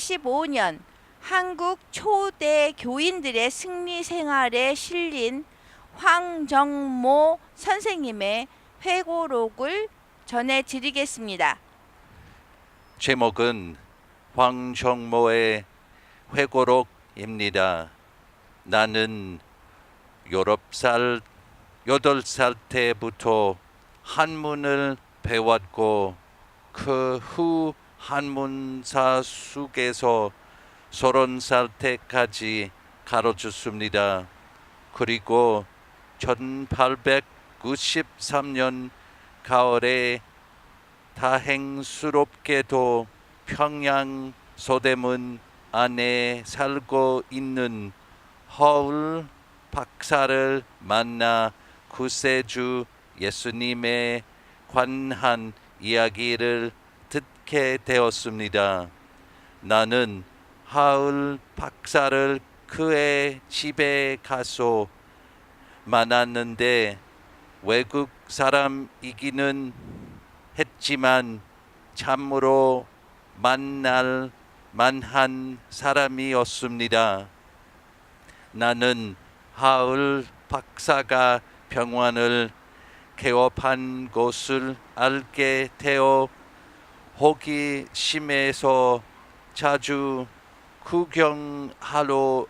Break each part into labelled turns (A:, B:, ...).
A: 1985년 한국 초대 교인들의 승리 생활에 실린 황정모 선생님의 회고록을 전해드리겠습니다.
B: 제목은 황정모의 회고록입니다. 나는 8살 때부터 한문을 배웠고 그 후 한문사 속에서 30살 때까지 가르쳤습니다. 그리고 1893년 가을에 다행스럽게도 평양 서대문 안에 살고 있는 허울 박사를 만나 구세주 예수님에 관한 이야기를 듣게 되었습니다. 나는 허울 박사를 그의 집에 가서 만났는데 외국 사람이기는 했지만 참으로 만날 만한 사람이었습니다. 나는 허울 박사가 병원을 개업한 것을 알게 되어 호기심에서 자주 구경하러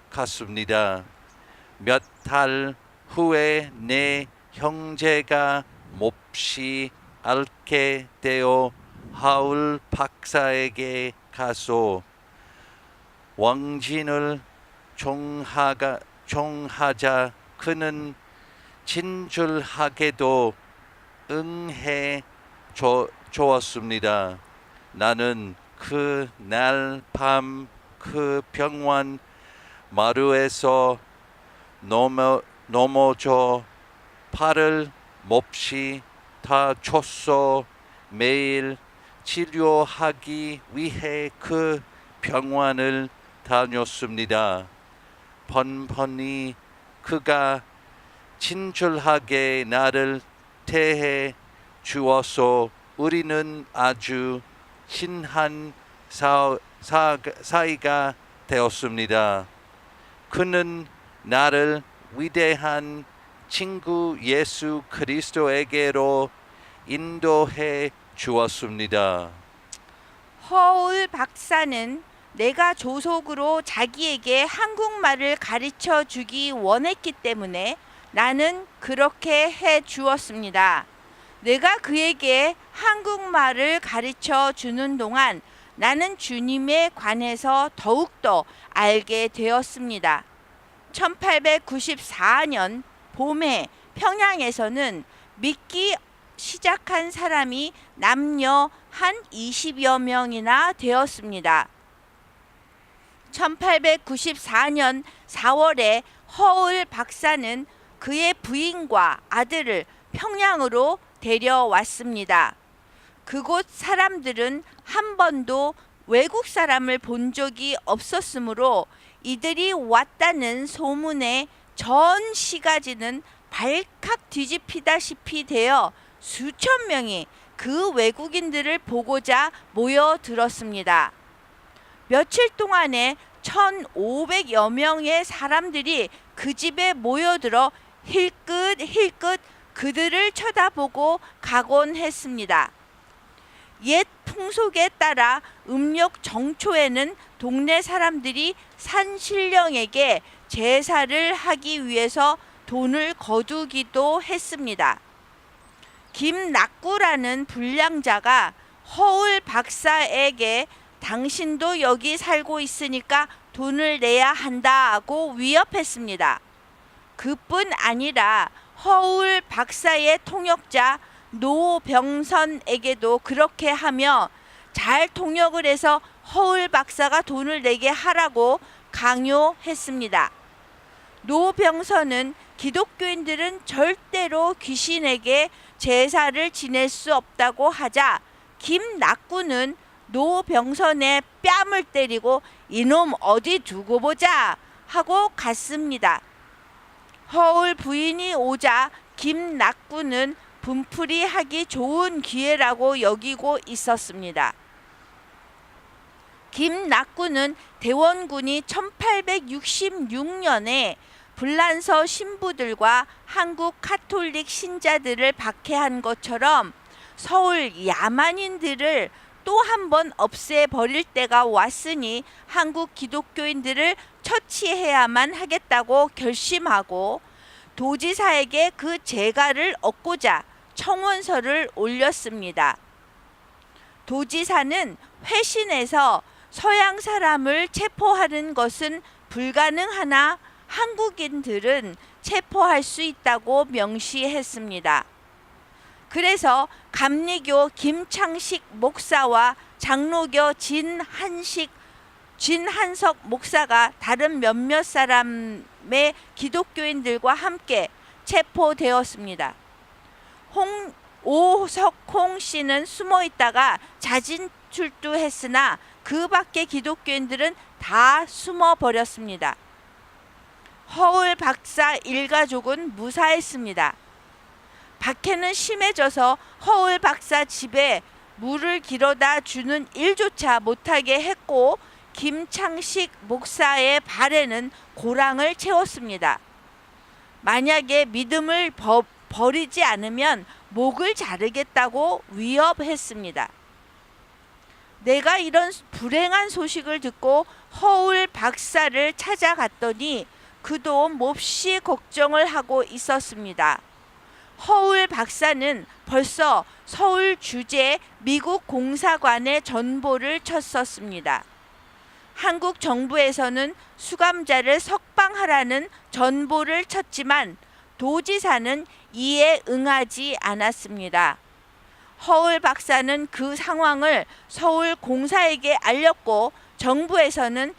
B: 갔습니다. 몇 달 후에 내 형제가 몹시 앓게 되어 허울 박사에게 가서 왕진을 청하자 그는 친절하게도 응해 주었습니다. 나는 그 날 밤 그 병원 마루에서 넘어져 팔을 몹시 다쳤어 매일 치료하기 위해 그 병원을 다녔습니다. 번번이 그가 친절하게 나를 대해 주어서 우리는 아주 친한 사이가 되었습니다. 그는 나를 위대한 친구 예수 그리스도에게로 인도해 주었습니다.
A: 허울 박사는 내가 조속으로 자기에게 한국말을 가르쳐 주기 원했기 때문에 나는 그렇게 해 주었습니다. 내가 그에게 한국말을 가르쳐 주는 동안 나는 주님에 관해서 더욱더 알게 되었습니다. 1894년 봄에 평양에서는 믿기 시작한 사람이 남녀 한 20여 명이나 되었습니다. 1894년 4월에 허울 박사는 그의 부인과 아들을 평양으로 데려왔습니다. 그곳 사람들은 한 번도 외국 사람을 본 적이 없었으므로 이들이 왔다는 소문에 전 시가지는 발칵 뒤집히다시피 되어 수천 명이 그 외국인들을 보고자 모여들었습니다. 며칠 동안에 1,500여 명의 사람들이 그 집에 모여들어 힐끗힐끗 그들을 쳐다보고 가곤 했습니다. 옛 풍속에 따라 음력 정초에는 동네 사람들이 산신령에게 제사를 하기 위해서 돈을 거두기도 했습니다. 김낙구라는 불량자가 허울 박사에게 당신도 여기 살고 있으니까 돈을 내야 한다고 위협했습니다. 그뿐 아니라 허울 박사의 통역자 노병선에게도 그렇게 하며 잘 통역을 해서 허울 박사가 돈을 내게 하라고 강요했습니다. 노병선은 기독교인들은 절대로 귀신에게 제사를 지낼 수 없다고 하자 김낙구는 노병선의 뺨을 때리고 이놈 어디 두고 보자 하고 갔습니다. 허울 부인이 오자 김낙구는 분풀이 하기 좋은 기회라고 여기고 있었습니다. 김낙구는 대원군이 1866년에 불란서 신부들과 한국 카톨릭 신자들을 박해한 것처럼 서울 야만인들을 또 한 번 없애버릴 때가 왔으니 한국 기독교인들을 처치해야만 하겠다고 결심하고 도지사에게 그 재가를 얻고자 청원서를 올렸습니다. 도지사는 회신해서 서양 사람을 체포하는 것은 불가능하나 한국인들은 체포할 수 있다고 명시했습니다. 그래서 감리교 김창식 목사와 장로교 진한석 목사가 다른 몇몇 사람의 기독교인들과 함께 체포되었습니다. 오석홍 씨는 숨어 있다가 자진 출두했으나 그 밖의 기독교인들은 다 숨어 버렸습니다. 허울 박사 일가족은 무사했습니다. 박해는 심해져서 허울 박사 집에 물을 길어다 주는 일조차 못하게 했고 김창식 목사의 발에는 고랑을 채웠습니다. 만약에 믿음을 버리지 않으면 목을 자르겠다고 위협했습니다. 내가 이런 불행한 소식을 듣고 허울 박사를 찾아갔더니 그도 몹시 걱정을 하고 있었습니다. 허울 박사는 벌써 서울 주재 미국 공사관에 전보를 쳤었습니다. 한국 정부에서는 수감자를 석방하라는 전보를 쳤지만 도지사는 이에 응하지 않았습니다. 허울 박사는 그 상황을 서울 공사에게 알렸고 정부에서는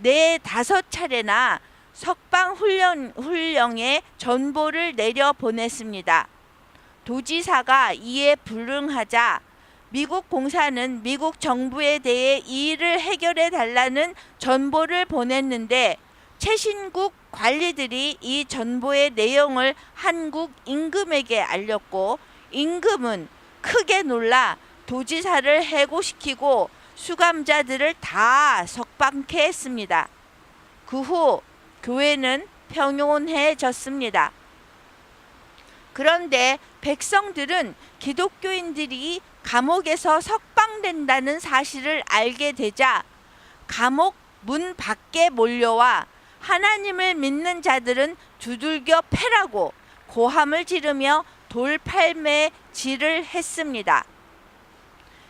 A: 4-5차례나 석방 훈령에 전보를 내려 보냈습니다. 도지사가 이에 불응하자 미국 공사는 미국 정부에 대해 이 일을 해결해 달라는 전보를 보냈는데 최신국 관리들이 이 전보의 내용을 한국 임금에게 알렸고 임금은 크게 놀라 도지사를 해고시키고 수감자들을 다 석방케 했습니다. 그 후 교회는 평온해졌습니다. 그런데 백성들은 기독교인들이 감옥에서 석방된다는 사실을 알게 되자 감옥 문 밖에 몰려와 하나님을 믿는 자들은 두들겨 패라고 고함을 지르며 돌팔매질을 했습니다.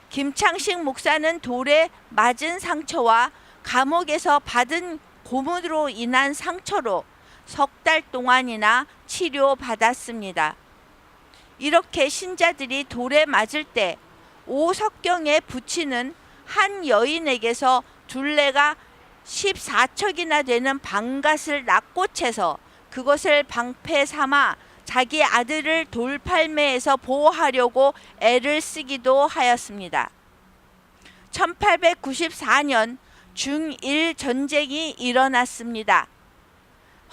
A: 김창식 목사는 돌에 맞은 상처와 감옥에서 받은 고문으로 인한 상처로 석 달 동안이나 치료받았습니다. 이렇게 신자들이 돌에 맞을 때 오석경에 붙이는 한 여인에게서 둘레가 14척이나 되는 방갓을 납고채서 그것을 방패 삼아 자기 아들을 돌팔매에서 보호하려고 애를 쓰기도 하였습니다. 1894년 중1 전쟁이 일어났습니다.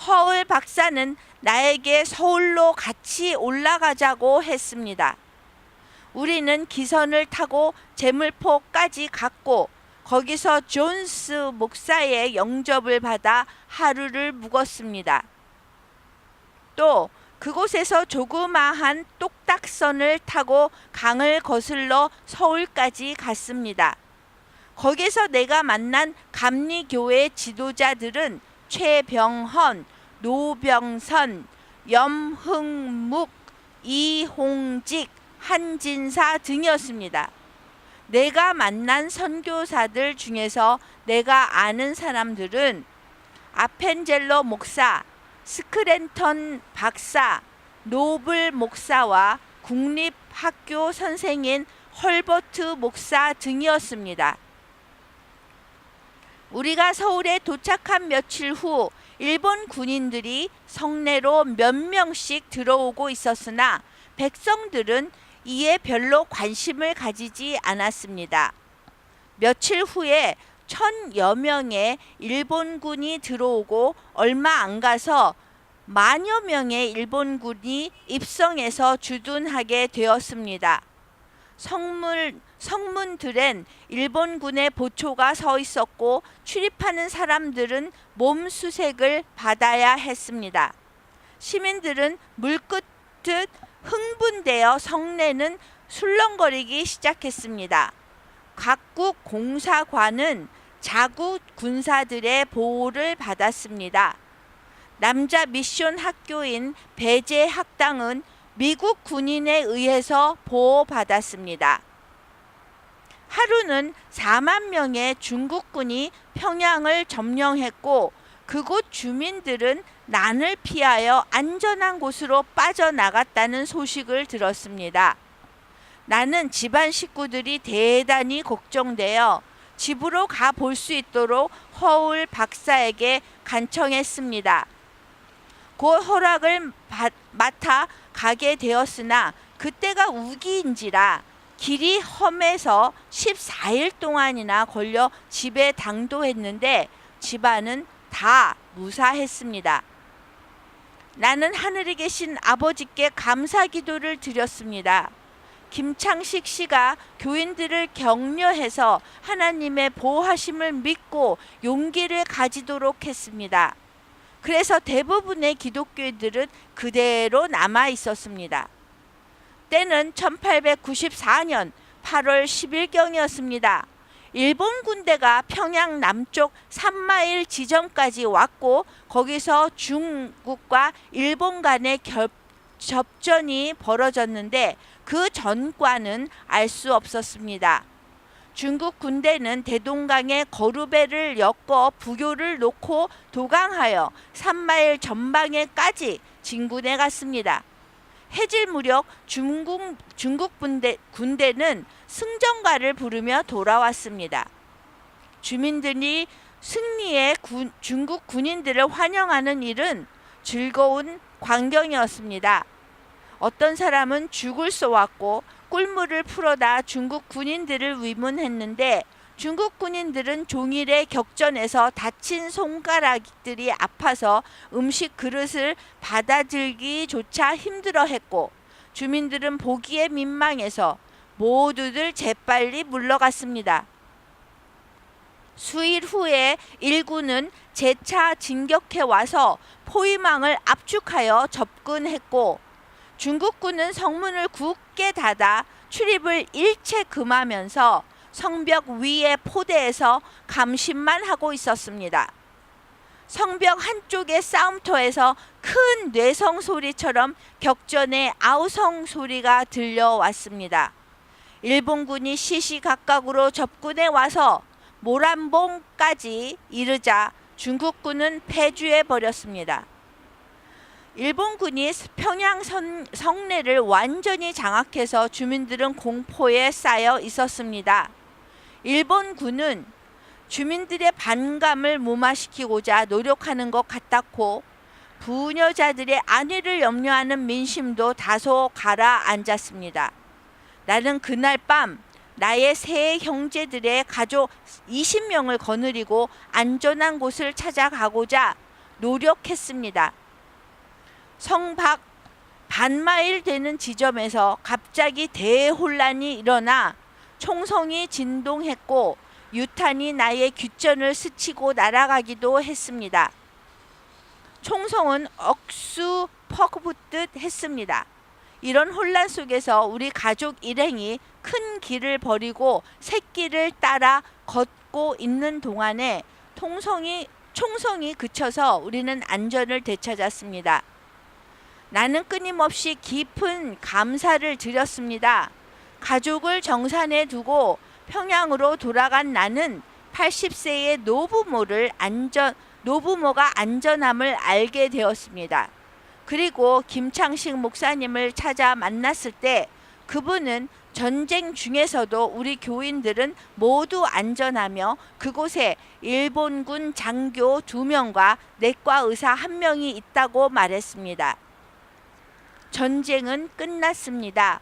A: 허울 박사는 나에게 서울로 같이 올라가자고 했습니다. 우리는 기선을 타고 제물포까지 갔고 거기서 존스 목사의 영접을 받아 하루를 묵었습니다. 또 그곳에서 조그마한 똑딱선을 타고 강을 거슬러 서울까지 갔습니다. 거기서 내가 만난 감리교회 지도자들은 최병헌, 노병선, 염흥묵, 이홍직, 한진사 등이었습니다. 내가 만난 선교사들 중에서 내가 아는 사람들은 아펜젤로 목사, 스크랜턴 박사, 노블 목사와 국립학교 선생인 헐버트 목사 등이었습니다. 우리가 서울에 도착한 며칠 후 일본 군인들이 성내로 몇 명씩 들어오고 있었으나 백성들은 이에 별로 관심을 가지지 않았습니다. 며칠 후에 1000여 명의 일본군이 들어오고 얼마 안 가서 만여 명의 일본군이 입성해서 주둔하게 되었습니다. 성문들엔 일본군의 보초가 서 있었고 출입하는 사람들은 몸수색을 받아야 했습니다. 시민들은 물끄듯 흥분되어 성내는 술렁거리기 시작했습니다. 각국 공사관은 자국 군사들의 보호를 받았습니다. 남자 미션 학교인 배제 학당은 미국 군인에 의해서 보호받았습니다. 하루는 4만 명의 중국군이 평양을 점령했고 그곳 주민들은 난을 피하여 안전한 곳으로 빠져나갔다는 소식을 들었습니다. 나는 집안 식구들이 대단히 걱정되어 집으로 가 볼 수 있도록 허울 박사에게 간청했습니다. 곧 허락을 맡아 가게 되었으나 그때가 우기인지라 길이 험해서 14일 동안이나 걸려 집에 당도했는데 집안은 다 무사했습니다. 나는 하늘에 계신 아버지께 감사 기도를 드렸습니다. 김창식 씨가 교인들을 격려해서 하나님의 보호하심을 믿고 용기를 가지도록 했습니다. 그래서 대부분의 기독교인들은 그대로 남아 있었습니다. 때는 1894년 8월 10일경이었습니다. 일본 군대가 평양 남쪽 3마일 지점까지 왔고 거기서 중국과 일본 간의 접전이 벌어졌는데 그 전과는 알 수 없었습니다. 중국 군대는 대동강에 거루배를 엮어 부교를 놓고 도강하여 3마일 전방에까지 진군해 갔습니다. 해질 무렵 중국 군대는 승전가를 부르며 돌아왔습니다. 주민들이 승리의 중국 군인들을 환영하는 일은 즐거운 광경이었습니다. 어떤 사람은 죽을 쏘았고 꿀물을 풀어다 중국 군인들을 위문했는데 중국 군인들은 종일의 격전에서 다친 손가락들이 아파서 음식 그릇을 받아들기조차 힘들어했고 주민들은 보기에 민망해서 모두들 재빨리 물러갔습니다. 수일 후에 일군은 재차 진격해 와서 포위망을 압축하여 접근했고 중국군은 성문을 굳게 닫아 출입을 일체 금하면서 성벽 위의 포대에서 감심만 하고 있었습니다. 성벽 한쪽의 싸움터에서 큰 뇌성 소리처럼 격전의 아우성 소리가 들려왔습니다. 일본군이 시시각각으로 접근해 와서 모란봉까지 이르자 중국군은 패주해 버렸습니다. 일본군이 평양 성내를 완전히 장악해서 주민들은 공포에 쌓여 있었습니다. 일본군은 주민들의 반감을 무마시키고자 노력하는 것 같았고 부녀자들의 안위를 염려하는 민심도 다소 가라앉았습니다. 나는 그날 밤 나의 세 형제들의 가족 20명을 거느리고 안전한 곳을 찾아가고자 노력했습니다. 성 밖 반마일 되는 지점에서 갑자기 대혼란이 일어나 총성이 진동했고 유탄이 나의 귓전을 스치고 날아가기도 했습니다. 총성은 억수 퍼붓듯 했습니다. 이런 혼란 속에서 우리 가족 일행이 큰 길을 버리고 샛길을 따라 걷고 있는 동안에 총성이 그쳐서 우리는 안전을 되찾았습니다. 나는 끊임없이 깊은 감사를 드렸습니다. 가족을 정산해 두고 평양으로 돌아간 나는 80세의 노부모가 안전함을 알게 되었습니다. 그리고 김창식 목사님을 찾아 만났을 때 그분은 전쟁 중에서도 우리 교인들은 모두 안전하며 그곳에 일본군 장교 2명과 내과 의사 1명이 있다고 말했습니다. 전쟁은 끝났습니다.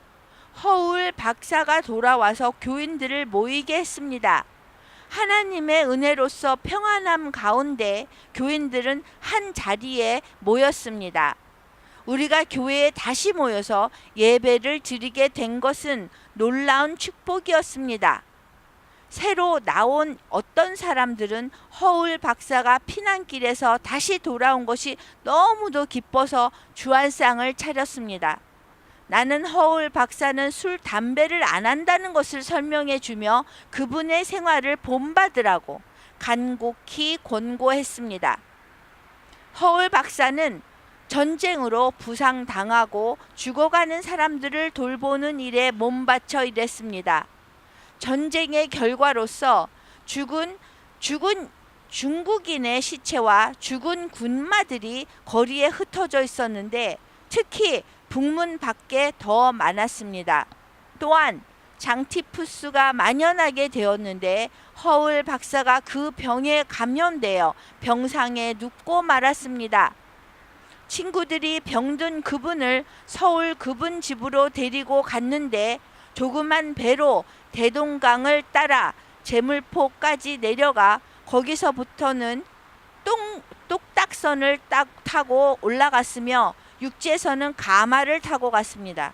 A: 허울 박사가 돌아와서 교인들을 모이게 했습니다. 하나님의 은혜로서 평안함 가운데 교인들은 한 자리에 모였습니다. 우리가 교회에 다시 모여서 예배를 드리게 된 것은 놀라운 축복이었습니다. 새로 나온 어떤 사람들은 허울 박사가 피난길에서 다시 돌아온 것이 너무도 기뻐서 주안상을 차렸습니다. 나는 허울 박사는 술, 담배를 안 한다는 것을 설명해 주며 그분의 생활을 본받으라고 간곡히 권고했습니다. 허울 박사는 전쟁으로 부상당하고 죽어가는 사람들을 돌보는 일에 몸바쳐 일했습니다. 전쟁의 결과로서 죽은 중국인의 시체와 죽은 군마들이 거리에 흩어져 있었는데 특히 북문 밖에 더 많았습니다. 또한 장티푸스가 만연하게 되었는데 허울 박사가 그 병에 감염되어 병상에 눕고 말았습니다. 친구들이 병든 그분을 서울 그분 집으로 데리고 갔는데 조그만 배로 대동강을 따라 제물포까지 내려가 거기서부터는 똑딱선을 타고 올라갔으며 육지에서는 가마를 타고 갔습니다.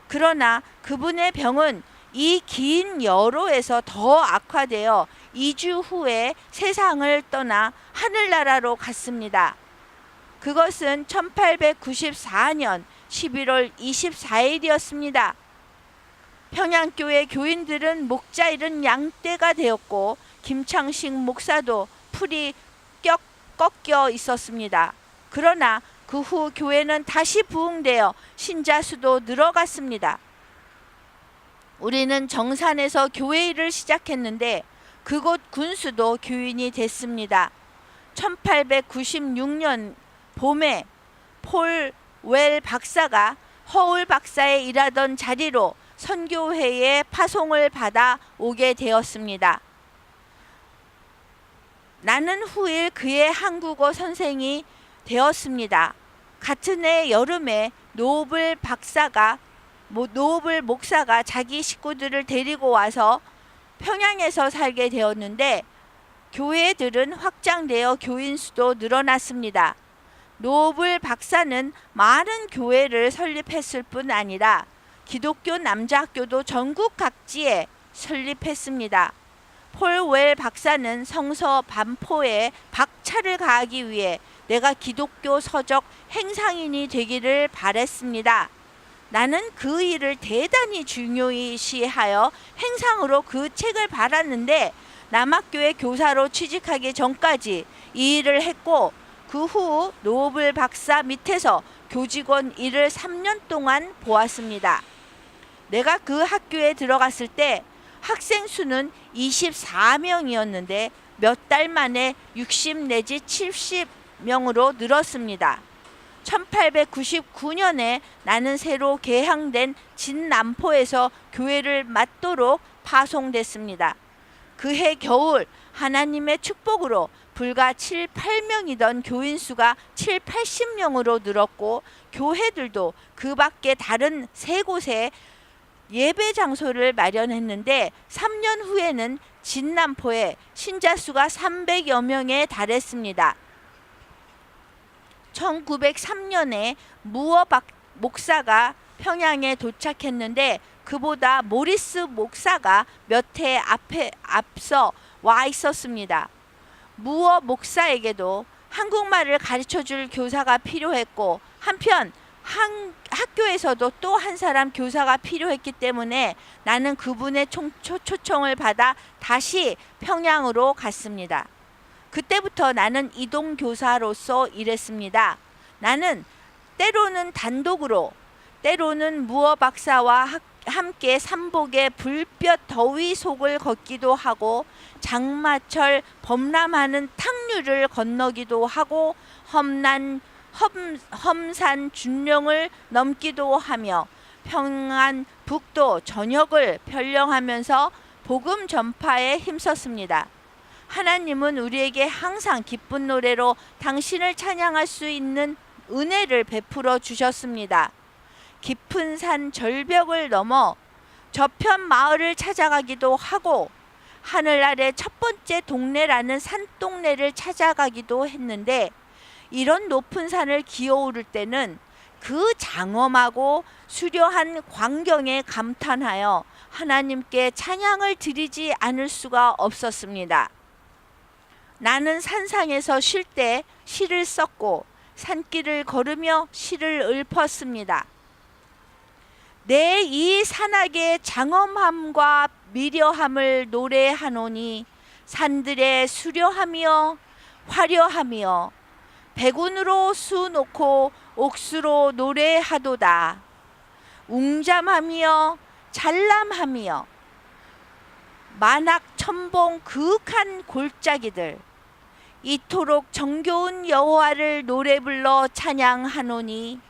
A: 그러나 그분의 병은 이 긴 여로에서 더 악화되어 2주 후에 세상을 떠나 하늘나라로 갔습니다. 그것은 1894년 11월 24일이었습니다. 평양교회 교인들은 목자 잃은 양떼가 되었고 김창식 목사도 풀이 꺾여 있었습니다. 그러나 그 후 교회는 다시 부흥되어 신자 수도 늘어갔습니다. 우리는 정산에서 교회 일을 시작했는데 그곳 군수도 교인이 됐습니다. 1896년 봄에 폴 웰 박사가 허울 박사의 일하던 자리로 선교회에 파송을 받아 오게 되었습니다. 나는 후일 그의 한국어 선생이 되었습니다. 같은 해 여름에 노블 목사가 자기 식구들을 데리고 와서 평양에서 살게 되었는데 교회들은 확장되어 교인 수도 늘어났습니다. 노블 박사는 많은 교회를 설립했을 뿐 아니라 기독교 남자학교도 전국 각지에 설립했습니다. 폴 웰 박사는 성서 반포에 박차를 가하기 위해 내가 기독교 서적 행상인이 되기를 바랬습니다. 나는 그 일을 대단히 중요시하여 행상으로 그 책을 받았는데 남학교의 교사로 취직하기 전까지 이 일을 했고 그 후 노블 박사 밑에서 교직원 일을 3년 동안 보았습니다. 내가 그 학교에 들어갔을 때 학생 수는 24명이었는데 몇 달 만에 60 내지 70명으로 늘었습니다. 1899년에 나는 새로 개항된 진남포에서 교회를 맡도록 파송됐습니다. 그해 겨울 하나님의 축복으로 불과 7, 8명이던 교인 수가 7, 80명으로 늘었고 교회들도 그 밖에 다른 세 곳에 예배 장소를 마련했는데 3년 후에는 진남포에 신자 수가 300여 명에 달했습니다. 1903년에 무어 목사가 평양에 도착했는데 그보다 모리스 목사가 몇 해 앞서 와 있었습니다. 무어 목사에게도 한국말을 가르쳐줄 교사가 필요했고 한편 학교에서도 또 한 사람 교사가 필요했기 때문에 나는 그분의 초청을 받아 다시 평양으로 갔습니다. 그때부터 나는 이동교사로서 일했습니다. 나는 때로는 단독으로 때로는 무어 박사와 함께 삼복의 불볕 더위 속을 걷기도 하고 장마철 범람하는 탕류를 건너기도 하고 험산 준령을 넘기도 하며 평안 북도 전역을 편령하면서 복음 전파에 힘썼습니다. 하나님은 우리에게 항상 기쁜 노래로 당신을 찬양할 수 있는 은혜를 베풀어 주셨습니다. 깊은 산 절벽을 넘어 저편 마을을 찾아가기도 하고 하늘 아래 첫 번째 동네라는 산동네를 찾아가기도 했는데 이런 높은 산을 기어오를 때는 그 장엄하고 수려한 광경에 감탄하여 하나님께 찬양을 드리지 않을 수가 없었습니다. 나는 산상에서 쉴 때 시를 썼고 산길을 걸으며 시를 읊었습니다. 내 이 산악의 장엄함과 미려함을 노래하노니 산들의 수려하며 화려하며 백운으로 수놓고 옥수로 노래하도다. 웅잠하며 찬란하며 만악천봉 그윽한 골짜기들 이토록 정겨운 여호와를 노래 불러 찬양하노니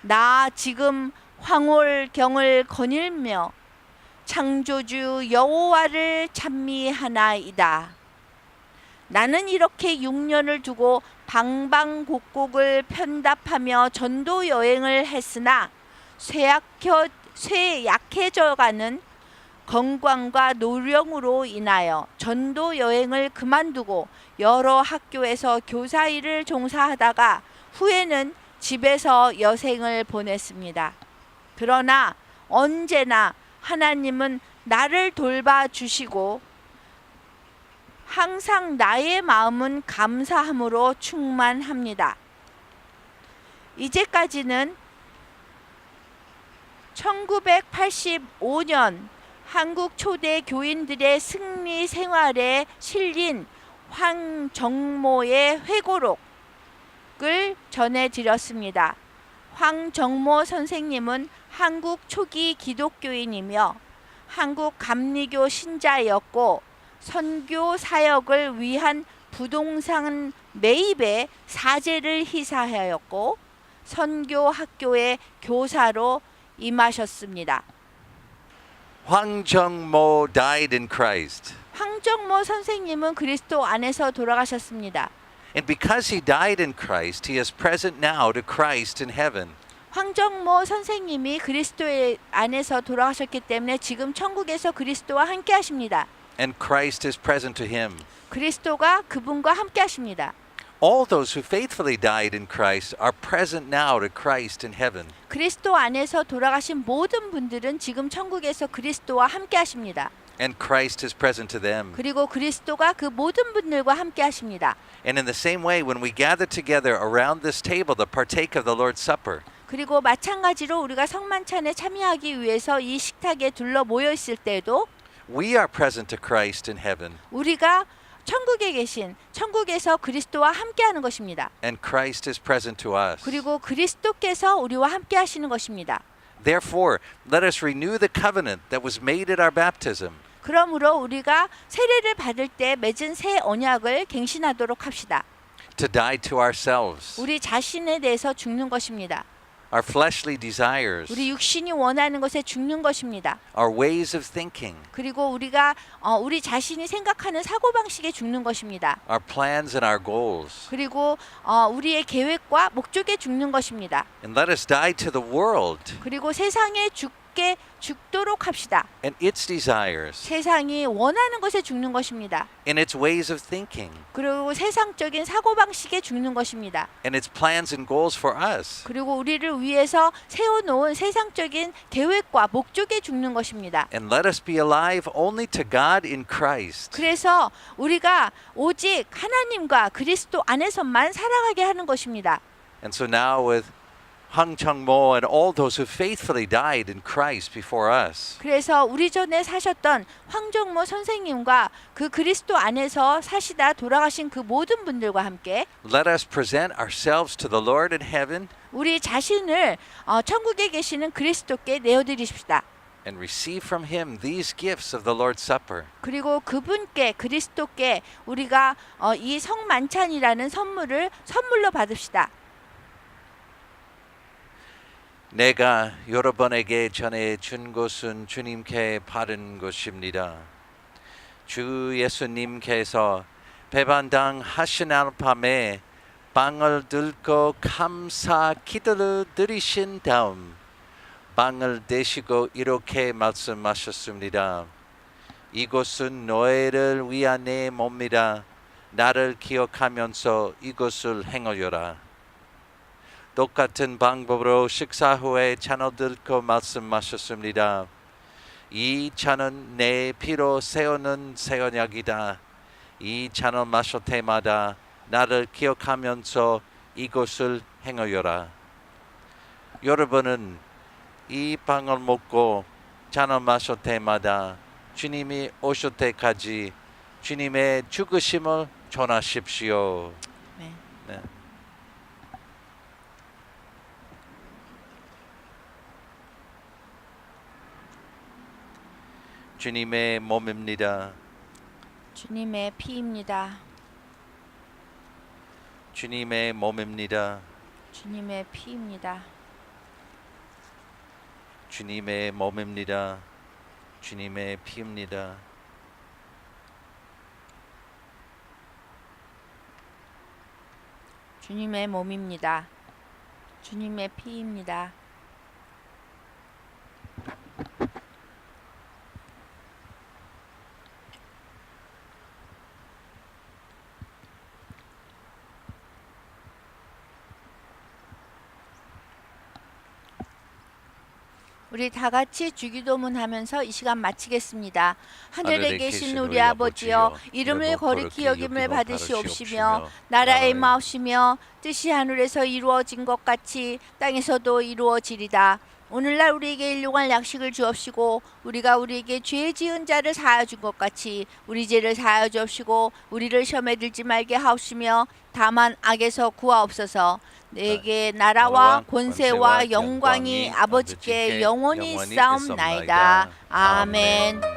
A: 나 지금 황홀경을 거닐며 창조주 여호와를 찬미하나이다. 나는 이렇게 6년을 두고 방방곡곡을 편답하며 전도 여행을 했으나 쇠약해져가는 건강과 노령으로 인하여 전도 여행을 그만두고 여러 학교에서 교사 일을 종사하다가 후에는 집에서 여생을 보냈습니다. 그러나 언제나 하나님은 나를 돌봐주시고 항상 나의 마음은 감사함으로 충만합니다. 이제까지는 1985년 한국 초대 교인들의 승리 생활에 실린 황정모의 회고록을 전해드렸습니다. 황정모 선생님은 한국 초기 기독교인이며 한국 감리교 신자였고 선교 사역을 위한 부동산 매입에 사재를 희사하였고 선교 학교의 교사로 임하셨습니다.
B: 황정모 died in Christ.
A: 황정모 선생님은 그리스도 안에서 돌아가셨습니다.
B: And because he died in Christ, he is present now to Christ in heaven.
A: 황정모 선생님이 그리스도 안에서 돌아가셨기 때문에 지금 천국에서 그리스도와 함께 하십니다.
B: And Christ is present to him.
A: 그리스도가 그분과 함께 하십니다.
B: All those who faithfully died in Christ are present now to Christ in heaven.
A: 그리스도 안에서 돌아가신 모든 분들은 지금 천국에서 그리스도와 함께 하십니다.
B: And Christ is present to them.
A: 그리고 그리스도가 그 모든 분들과 함께 하십니다.
B: And in the same way, when we gather together around this table to partake of the Lord's Supper,
A: 그리고 마찬가지로 우리가 성만찬에 참여하기 위해서 이 식탁에 둘러 모여 있을 때에도
B: we are present to Christ in heaven.
A: 우리가 천국에 계신 천국에서 그리스도와 함께하는 것입니다.
B: And Christ is present to us.
A: 그리고 그리스도께서 우리와 함께 하시는 것입니다.
B: Therefore, let us renew the covenant that was made at our baptism.
A: 그러므로 우리가 세례를 받을 때 맺은 새 언약을 갱신하도록 합시다.
B: To die to ourselves,
A: 우리 자신에 대해서 죽는 것입니다.
B: our fleshly desires,
A: 우리 육신이 원하는 것에 죽는 것입니다.
B: our ways of thinking,
A: 그리고 우리가 우리 자신이 생각하는 사고방식에 죽는 것입니다.
B: our plans and our goals.
A: 그리고 우리의 계획과 목적에 죽는 것입니다.
B: And let us die to the world
A: 그리고 세상에 죽도록 합시다.
B: and its desires
A: 세상이 원하는 것에 죽는 것입니다.
B: and its ways of thinking
A: 그리고 세상적인 사고방식에 죽는 것입니다.
B: and its plans and goals for us.
A: 그리고 우리를 위해서 세워놓은 세상적인 계획과 목적에 죽는 것입니다.
B: And let us be alive only to God in Christ.
A: 그래서 우리가 오직 하나님과 그리스도 안에서만 살아가게 하는 것입니다.
B: And so now with Hang Chang-mo and all those who faithfully died in Christ before us,
A: 그래서 우리 전에 사셨던 황정모 선생님과 그 그리스도 안에서 사시다 돌아가신 그 모든 분들과 함께
B: let us present ourselves to the Lord in heaven
A: 우리 자신을 천국에 계시는 그리스도께 내어드리십시다.
B: and receive from him these gifts of the Lord's Supper.
A: 그리고 그분께 그리스도께 우리가 이 성만찬이라는 선물로 받읍시다.
B: 내가 여러분에게 전해 준 것은 주님께 받은 것입니다. 주 예수님께서 배반당 하신 밤에 빵을 들고 감사 기도를 드리신 다음 빵을 드시고 이렇게 말씀하셨습니다. 이것은 너희를 위한 내 몸이라. 나를 기억하면서 이것을 행하여라. 똑같은 방법으로 식사 후에 잔을 들고 말씀하셨습니다. 이 잔은 내 피로 세우는 새 언약이다. 이 잔을 마실 때마다 나를 기억하면서 이것을 행하여라. 여러분은 이 빵을 먹고 잔을 마실 때마다 주님이 오실 때까지 주님의 죽으심을 전하십시오.
A: 네.
B: 네. 주님의 몸입니다.
A: 주님의 피입니다.
B: 주님의 몸입니다.
A: 주님의 피입니다.
B: 주님의 몸입니다. 주님의 피입니다.
A: 주님의 몸입니다. 주님의 피입니다. 우리 다 같이 주기도문 하면서 이 시간 마치겠습니다. 하늘에 계신 우리 아버지여, 이름을 거룩히 여김을 받으시옵시며 나라의 마옵시며 뜻이 하늘에서 이루어진 것 같이 땅에서도 이루어지리다. 오늘날 우리에게 일용할 약식을 주옵시고 우리가 우리에게 죄 지은 자를 사하여 준 것 같이 우리 죄를 사하여 주옵시고 우리를 시험에 들지 말게 하옵시며 다만 악에서 구하옵소서. 내게 나라와 권세와 영광이 아버지께 영원히 있사옵나이다. 아멘.